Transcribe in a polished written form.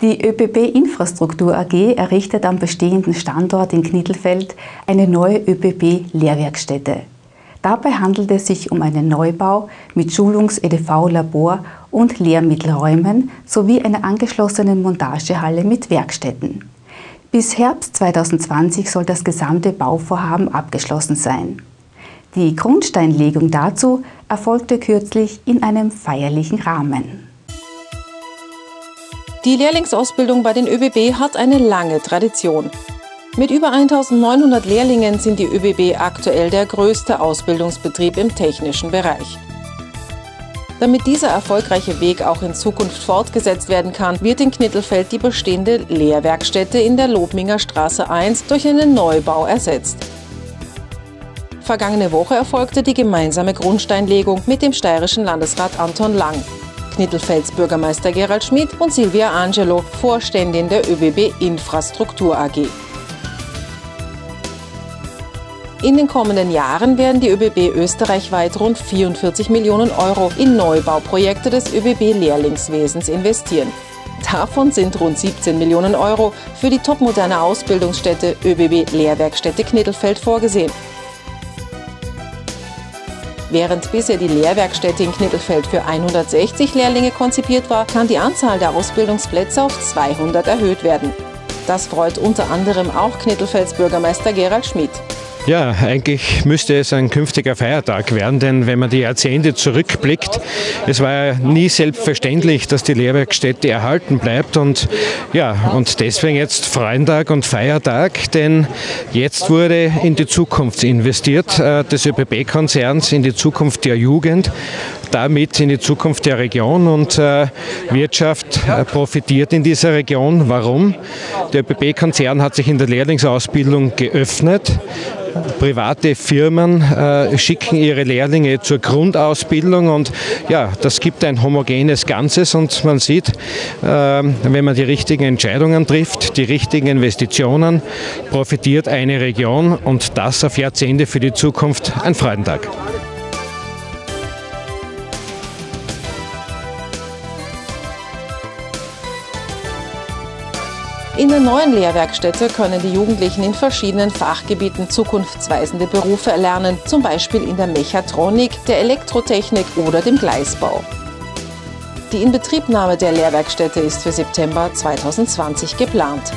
Die ÖBB Infrastruktur AG errichtet am bestehenden Standort in Knittelfeld eine neue ÖBB-Lehrwerkstätte. Dabei handelt es sich um einen Neubau mit Schulungs-EDV-Labor und Lehrmittelräumen sowie einer angeschlossenen Montagehalle mit Werkstätten. Bis Herbst 2020 soll das gesamte Bauvorhaben abgeschlossen sein. Die Grundsteinlegung dazu erfolgte kürzlich in einem feierlichen Rahmen. Die Lehrlingsausbildung bei den ÖBB hat eine lange Tradition. Mit über 1900 Lehrlingen sind die ÖBB aktuell der größte Ausbildungsbetrieb im technischen Bereich. Damit dieser erfolgreiche Weg auch in Zukunft fortgesetzt werden kann, wird in Knittelfeld die bestehende Lehrwerkstätte in der Lobminger Straße 1 durch einen Neubau ersetzt. Vergangene Woche erfolgte die gemeinsame Grundsteinlegung mit dem steirischen Landesrat Anton Lang, Knittelfelds Bürgermeister Gerald Schmidt und Silvia Angelo, Vorständin der ÖBB Infrastruktur AG. In den kommenden Jahren werden die ÖBB österreichweit rund 44 Millionen Euro in Neubauprojekte des ÖBB-Lehrlingswesens investieren. Davon sind rund 17 Millionen Euro für die topmoderne Ausbildungsstätte ÖBB-Lehrwerkstätte Knittelfeld vorgesehen. Während bisher die Lehrwerkstätte in Knittelfeld für 160 Lehrlinge konzipiert war, kann die Anzahl der Ausbildungsplätze auf 200 erhöht werden. Das freut unter anderem auch Knittelfelds Bürgermeister Gerald Schmidt. Ja, eigentlich müsste es ein künftiger Feiertag werden, denn wenn man die Jahrzehnte zurückblickt, es war ja nie selbstverständlich, dass die Lehrwerkstätte erhalten bleibt und deswegen jetzt Freitag und Feiertag, denn jetzt wurde in die Zukunft investiert des ÖBB-Konzerns, in die Zukunft der Jugend, damit in die Zukunft der Region und Wirtschaft profitiert in dieser Region. Warum? Der ÖBB-Konzern hat sich in der Lehrlingsausbildung geöffnet. Private Firmen schicken ihre Lehrlinge zur Grundausbildung und ja, das gibt ein homogenes Ganzes und man sieht, wenn man die richtigen Entscheidungen trifft, die richtigen Investitionen, profitiert eine Region und das auf Jahrzehnte für die Zukunft ein Freudentag. In der neuen Lehrwerkstätte können die Jugendlichen in verschiedenen Fachgebieten zukunftsweisende Berufe erlernen, zum Beispiel in der Mechatronik, der Elektrotechnik oder dem Gleisbau. Die Inbetriebnahme der Lehrwerkstätte ist für September 2020 geplant.